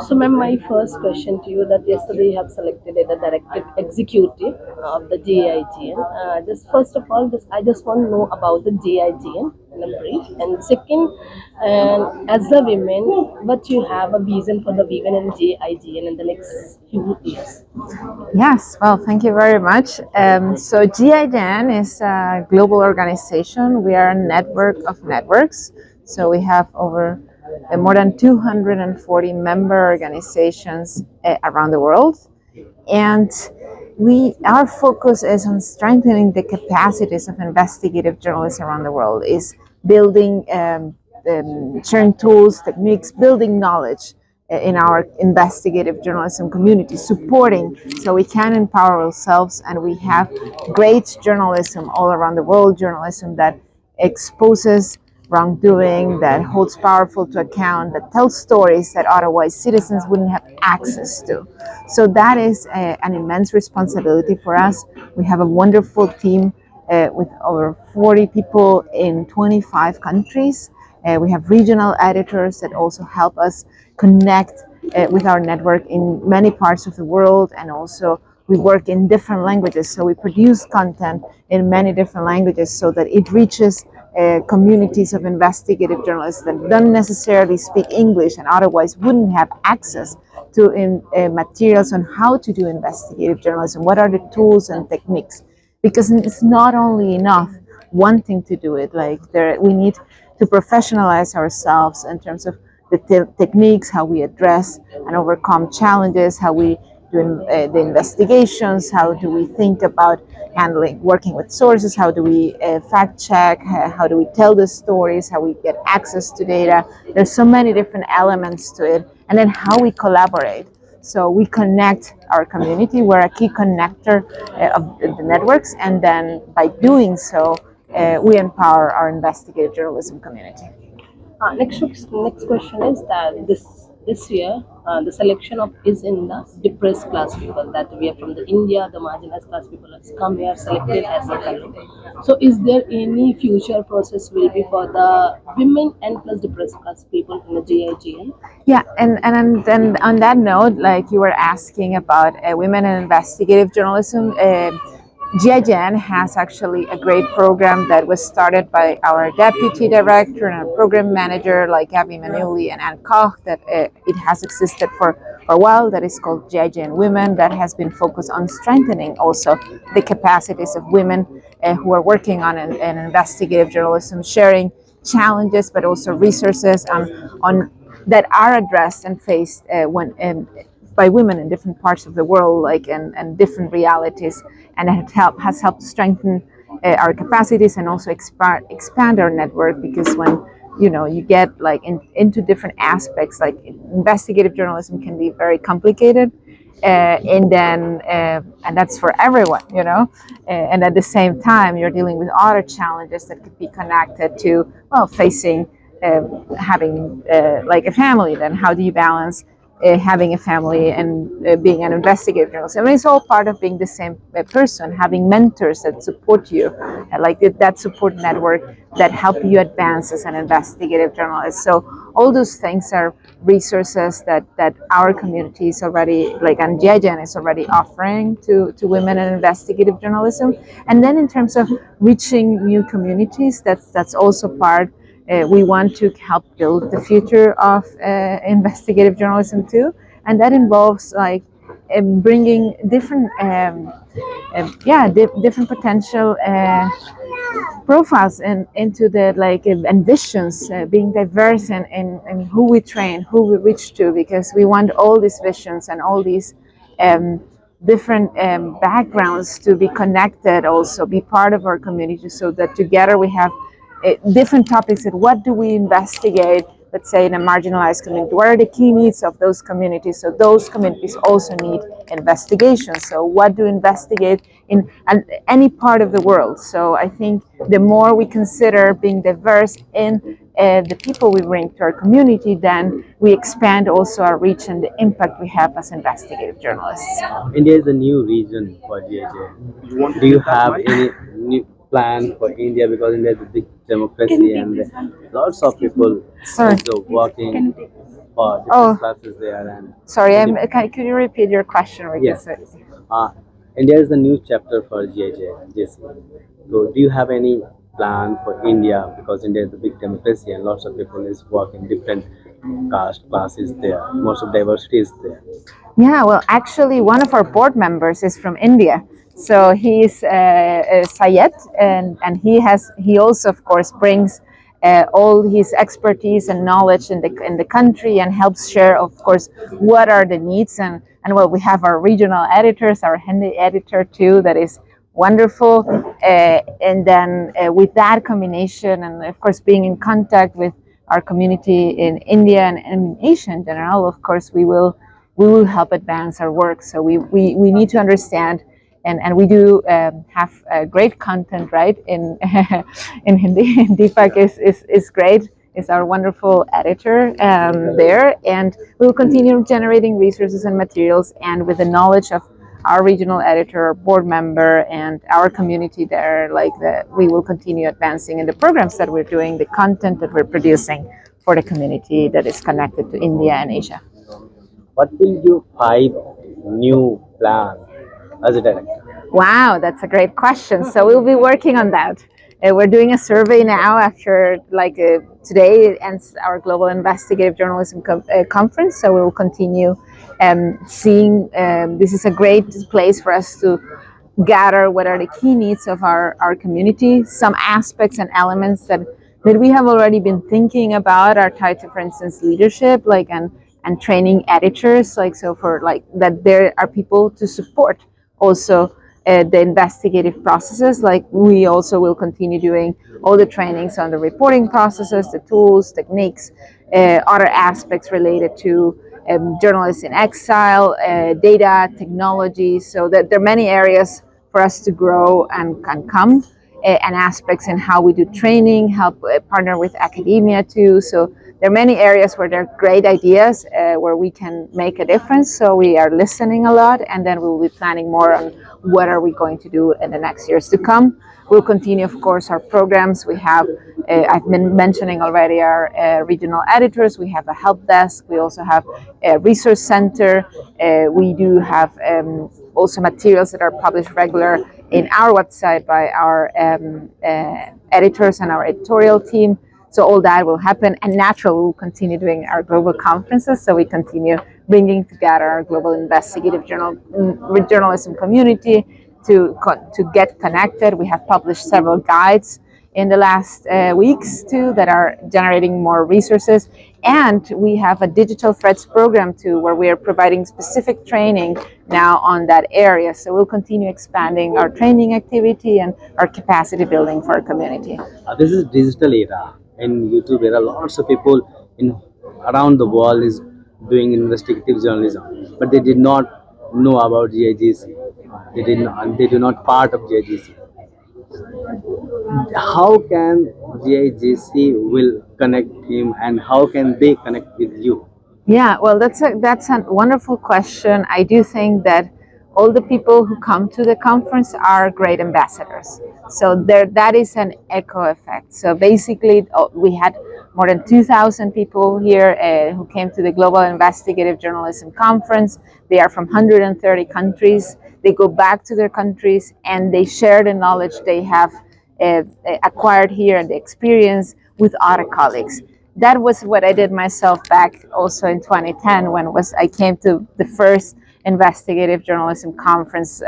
So, ma'am, my first question to you that yesterday you have selected a directed executive of the GIJN. Just first of all, I just want to know about the GIJN in a brief. And second, as a woman, what you have a vision for the women in GIJN in the next few years? Yes, well, thank you very much. So GIJN is a global organization. We are a network of networks. So we have over more than 240 member organizations around the world. And our focus is on strengthening the capacities of investigative journalists around the world, is building, sharing tools, techniques, building knowledge in our investigative journalism community, supporting so we can empower ourselves, and we have great journalism all around the world, journalism that exposes wrongdoing, that holds powerful to account, that tells stories that otherwise citizens wouldn't have access to. So that is an immense responsibility for us. We have a wonderful team with over 40 people in 25 countries. We have regional editors that also help us connect with our network in many parts of the world, and also we work in different languages. So we produce content in many different languages so that it reaches communities of investigative journalists that don't necessarily speak English and otherwise wouldn't have access to materials on how to do investigative journalism, what are the tools and techniques. Because it's not only enough wanting to do it, we need to professionalize ourselves in terms of the techniques, how we address and overcome challenges, how we do the investigations, how do we think about handling, working with sources, how do we fact check, how do we tell the stories, how we get access to data. There's so many different elements to it. And then how we collaborate. So we connect our community. We're a key connector of the networks. And then by doing so, we empower our investigative journalism community. Next question is that this year the selection of is in the depressed class people, that we are from the India, the marginalized class people has come here selected as a fellow. So is there any future process will be for the women and plus depressed class people in the GIGN? Yeah, and on that note, like you were asking about women in investigative journalism, GIJN has actually a great program that was started by our deputy director and program manager like Abby Manuli and Ann Koch, that it has existed for a while, that is called GIJN Women, that has been focused on strengthening also the capacities of women who are working on an investigative journalism, sharing challenges but also resources on that are addressed and faced by women in different parts of the world, and different realities, and it has helped strengthen our capacities and also expand our network. Because when you get into different aspects, like investigative journalism can be very complicated, and that's for everyone, and at the same time you're dealing with other challenges that could be connected to, well, facing having like a family. Then how do you balance having a family and being an investigative journalist? I mean, it's all part of being the same person, having mentors that support you, like that support network that help you advance as an investigative journalist. So all those things are resources that our community is already, and GIJN is already offering to women in investigative journalism. And then in terms of reaching new communities, that's also part. We want to help build the future of investigative journalism too, and that involves bringing different, different potential profiles into the and visions, being diverse in who we train, who we reach to, because we want all these visions and all these different backgrounds to be connected, also be part of our community, so that together we have different topics. And what do we investigate, let's say in a marginalized community? What are the key needs of those communities? So those communities also need investigation. So what do we investigate in any part of the world? So I think the more we consider being diverse in the people we bring to our community, then we expand also our reach and the impact we have as investigative journalists. India is a new region for GIJN. Do you have any plan for India because India is a big democracy and lots of people Sorry. also working for Oh. different classes there. And Sorry, could you repeat your question? yes, Because India is the new chapter for GIJC. So, do you have any plan for India because India is a big democracy and lots of people is working different caste classes there. Most of diversity is there. yeah, well, actually, one of our board members is from India. So he's Sayed, and he also, of course, brings all his expertise and knowledge in the country and helps share, of course, what are the needs and well, we have our regional editors, our Hindi editor too, that is wonderful, and then with that combination, and of course, being in contact with our community in India and in Asia in general, of course, we will help advance our work. So we need to understand, and we do have great content, right? In in Hindi, Deepak is great. Is our wonderful editor there, and we will continue generating resources and materials, and with the knowledge of our regional editor, our board member, and our community there, like we will continue advancing in the programs that we're doing, the content that we're producing for the community that is connected to India and Asia. What will you 5 new plan as a director? Wow, that's a great question. So we'll be working on that. We're doing a survey now after today ends our Global Investigative Journalism Conference. So we will continue seeing. This is a great place for us to gather what are the key needs of our community. Some aspects and elements that we have already been thinking about are tied to, for instance, leadership, and training editors, so for that there are people to support also the investigative processes. Like we also will continue doing all the trainings on the reporting processes, the tools, techniques, other aspects related to journalists in exile, data, technology. So that there are many areas for us to grow and can come, and aspects in how we do training, help partner with academia too. So there are many areas where there are great ideas where we can make a difference. So we are listening a lot, and then we will be planning more on what are we going to do in the next years to come. We'll continue, of course, our programs. We have, I've been mentioning already, our regional editors. We have a help desk. We also have a resource center. We do have also materials that are published regular in our website by our editors and our editorial team. So all that will happen, and naturally we'll continue doing our global conferences. So we continue bringing together our global investigative journalism community to get connected. We have published several guides in the last weeks too that are generating more resources, and we have a digital threads program too where we are providing specific training now on that area. So we'll continue expanding our training activity and our capacity building for our community. This is digital era. In YouTube era, lots of people in around the world is doing investigative journalism, but they did not know about GIGC. They did not. They do not part of GIGC. How can GIGC will connect him, and how can they connect with you? Yeah, well, that's a wonderful question. I do think that all the people who come to the conference are great ambassadors. So that is an echo effect. So basically, we had more than 2,000 people here who came to the Global Investigative Journalism Conference. They are from 130 countries. They go back to their countries and they share the knowledge they have acquired here and the experience with other colleagues. That was what I did myself back also in 2010 when I came to the first investigative journalism conference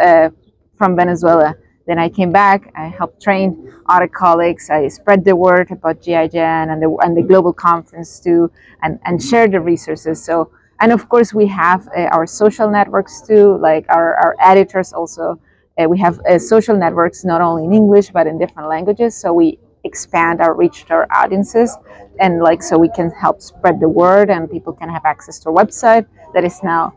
from Venezuela. Then I came back, I helped train other colleagues, I spread the word about GIJN and the global conference too, and shared the resources. So, and of course we have our social networks too, like our editors also. We have social networks not only in English but in different languages. So we expand our reach to our audiences, and so we can help spread the word, and people can have access to our website that is now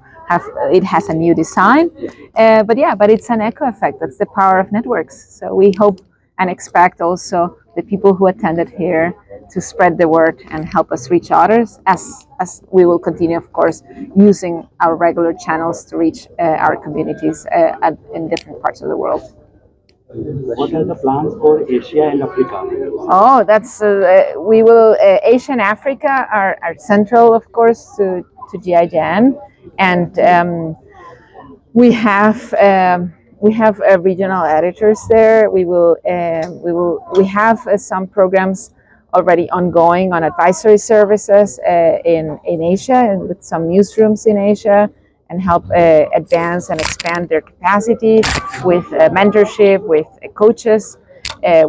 it has a new design. But it's an echo effect. That's the power of networks. So we hope and expect also the people who attended here to spread the word and help us reach others, as we will continue, of course, using our regular channels to reach our communities in different parts of the world. What are the plans for Asia and Africa? Oh, that's we will Asia and Africa are central, of course, to GIJN, and we have regional editors there. We have some programs already ongoing on advisory services in Asia and with some newsrooms in Asia, and help advance and expand their capacity with mentorship, with coaches.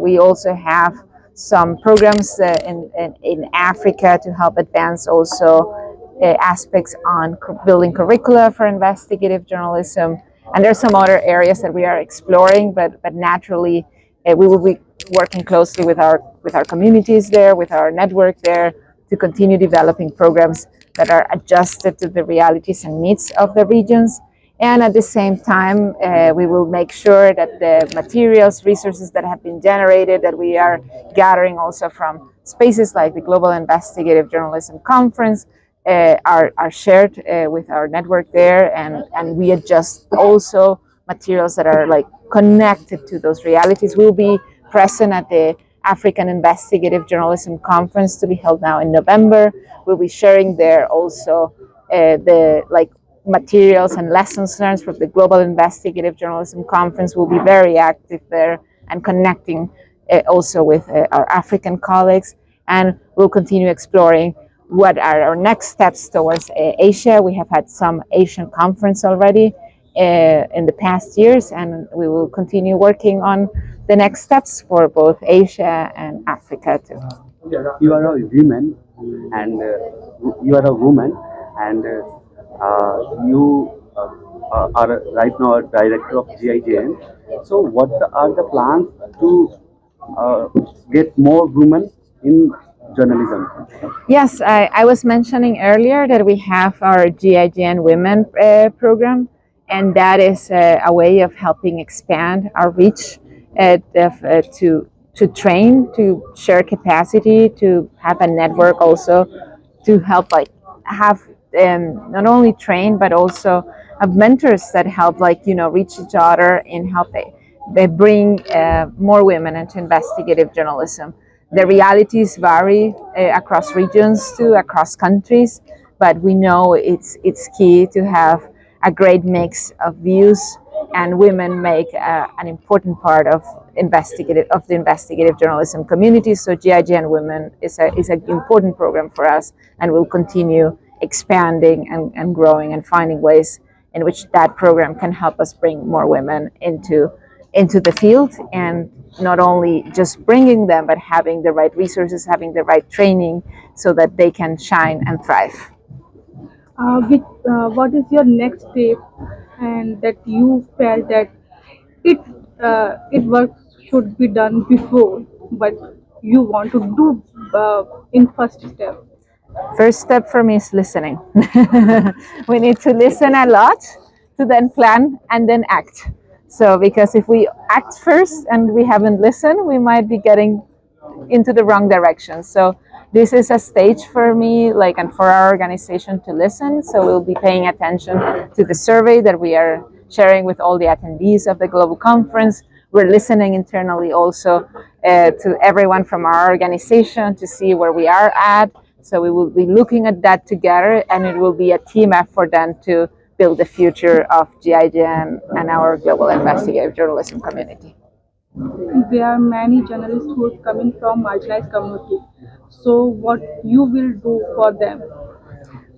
We also have some programs in Africa to help advance also aspects on building curricula for investigative journalism. And there's some other areas that we are exploring, but naturally we will be working closely with our communities there, with our network there, to continue developing programs that are adjusted to the realities and needs of the regions. And at the same time, we will make sure that the materials, resources that have been generated, that we are gathering also from spaces like the Global Investigative Journalism Conference, are shared with our network there, and we adjust also materials that are like connected to those realities. We'll be present at the African Investigative Journalism Conference to be held now in November. We'll be sharing there also the like materials and lessons learned from the Global Investigative Journalism Conference. We'll be very active there and connecting also with our African colleagues, and we'll continue exploring what are our next steps towards Asia. We have had some Asian conference already in the past years, and we will continue working on the next steps for both Asia and Africa too. You are a woman, and you are right now a director of GIJN. So, what are the plans to get more women in journalism? Yes, I was mentioning earlier that we have our GIJN Women program, and that is a way of helping expand our reach to train, to share capacity, to have a network also to help like have not only train but also have mentors that help reach each other and help they bring more women into investigative journalism. The realities vary across regions too, across countries, but we know it's key to have a great mix of views, and women make an important part of the investigative journalism community. So GIJN Women is an important program for us, and will continue expanding and growing and finding ways in which that program can help us bring more women into the field, and not only just bringing them, but having the right resources, having the right training, so that they can shine and thrive. What is your next step, and that you felt that it it work should be done before, but you want to do in first step? First step for me is listening. We need to listen a lot to then plan and then act. So, because if we act first and we haven't listened, we might be getting into the wrong direction. So, this is a stage for me, and for our organization to listen. So, we'll be paying attention to the survey that we are sharing with all the attendees of the global conference. We're listening internally also to everyone from our organization to see where we are at. So we will be looking at that together, and it will be a team effort then to build the future of GIJN and our global investigative journalism community. There are many journalists who are coming from marginalized community. So what you will do for them?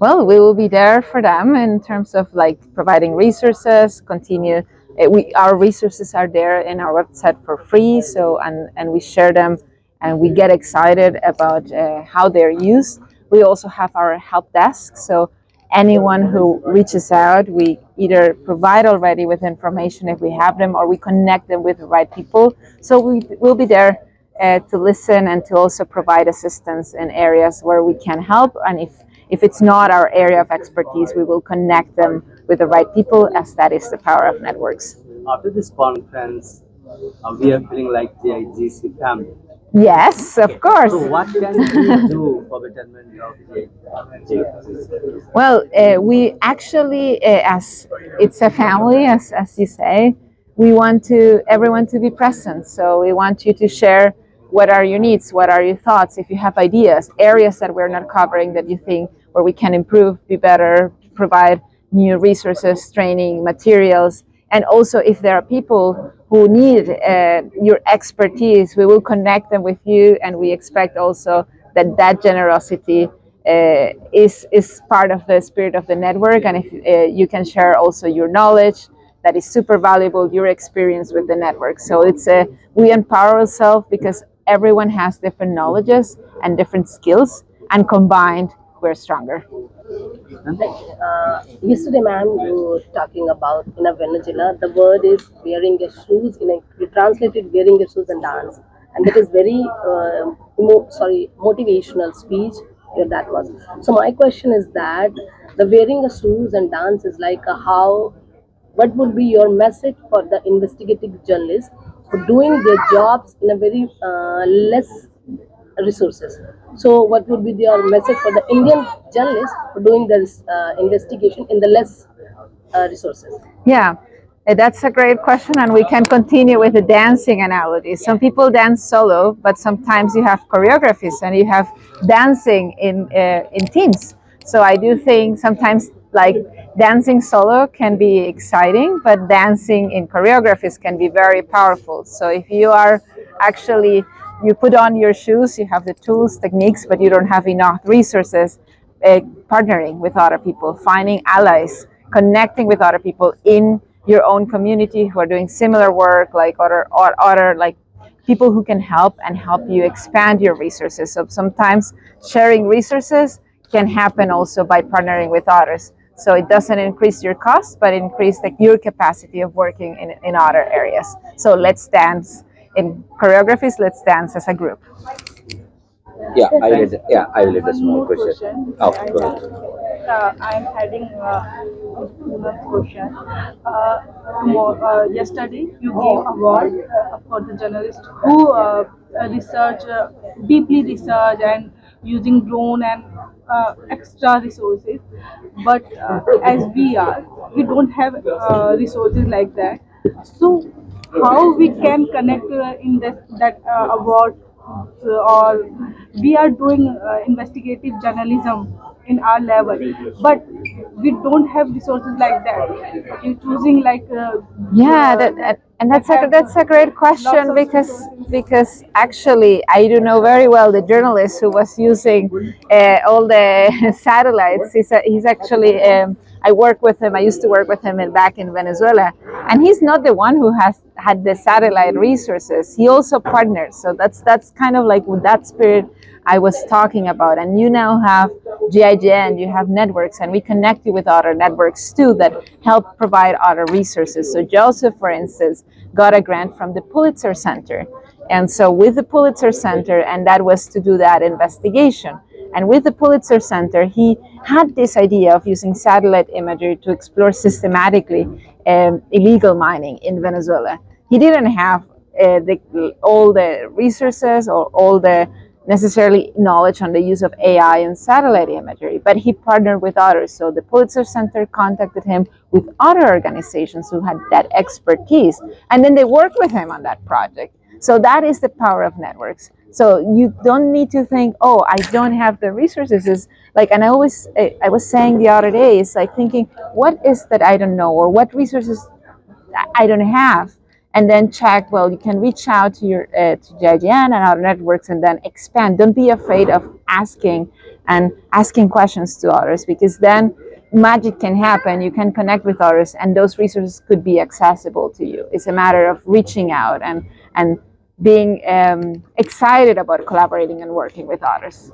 Well, we will be there for them in terms of providing resources. Our resources are there in our website for free. So and we share them, and we get excited about how they're used. We also have our help desk. So anyone who reaches out, we either provide already with information if we have them, or we connect them with the right people. So we will be there to listen and to also provide assistance in areas where we can help. And if it's not our area of expertise, we will connect them with the right people, as that is the power of networks. After this conference, we are feeling like GIGC family. Yes, of course. So what can we do for betterment of GIGC? Well, we actually, as it's a family, as you say, we want everyone to be present. So we want you to share what are your needs, what are your thoughts, if you have ideas, areas that we're not covering that you think where we can improve, be better, provide new resources, training, materials. And also if there are people who need your expertise, we will connect them with you, and we expect also that generosity is part of the spirit of the network. And if you can share also your knowledge, that is super valuable, your experience with the network. So we empower ourselves because everyone has different knowledges and different skills, and combined we're stronger. Yesterday, ma'am, you were talking about in a Venezuela, the word is wearing your shoes. You translated wearing your shoes and dance, and that is very motivational speech. Yeah, that was. So my question is that the wearing a shoes and dance is like a how. What would be your message for the investigative journalists for doing their jobs in a very less resources? So, what would be your message for the Indian journalists for doing this investigation in the less resources? Yeah, that's a great question, and we can continue with the dancing analogy. Some people dance solo, but sometimes you have choreographies and you have dancing in teams. So I do think sometimes like dancing solo can be exciting, but dancing in choreographies can be very powerful. So if you are actually you put on your shoes, you have the tools, techniques, but you don't have enough resources, partnering with other people, finding allies, connecting with other people in your own community who are doing similar work, like other like people who can help and help you expand your resources. So sometimes sharing resources can happen also by partnering with others. So it doesn't increase your cost, but increase your capacity of working in other areas. So let's dance in choreographies. Let's dance as a group. I will add a One small more question. question. Oh, I go have. ahead. I am adding one question. Yesterday, you gave award for the journalist who research deeply research and using drone and extra resources. But as we don't have resources like that. So how we can connect in that award, or we are doing investigative journalism in our level, but we don't have resources like that. You choosing like Yeah, and that's a great question, because actually I do know very well the journalist who was using all the satellites. He's actually I work with him. I used to work with him back in Venezuela, and he's not the one who has had the satellite resources. He also partners. So that's kind of like with that spirit I was talking about. And you now have GIJN, you have networks, and we connect you with other networks too that help provide other resources. So Joseph, for instance, got a grant from the Pulitzer Center. And so with the Pulitzer Center, and that was to do that investigation. And with the Pulitzer Center, he had this idea of using satellite imagery to explore systematically illegal mining in Venezuela. He didn't have all the resources or all the necessarily knowledge on the use of AI and satellite imagery, but he partnered with others. So the Pulitzer Center contacted him with other organizations who had that expertise, and then they worked with him on that project. So that is the power of networks. So you don't need to think, oh, I don't have the resources. It's like, and I was saying the other day, it's like thinking, what is that I don't know, or what resources I don't have, and then check. Well, you can reach out to your to GIJN and our networks, and then expand. Don't be afraid of asking questions to others, because then magic can happen. You can connect with others, and those resources could be accessible to you. It's a matter of reaching out and being excited about collaborating and working with others.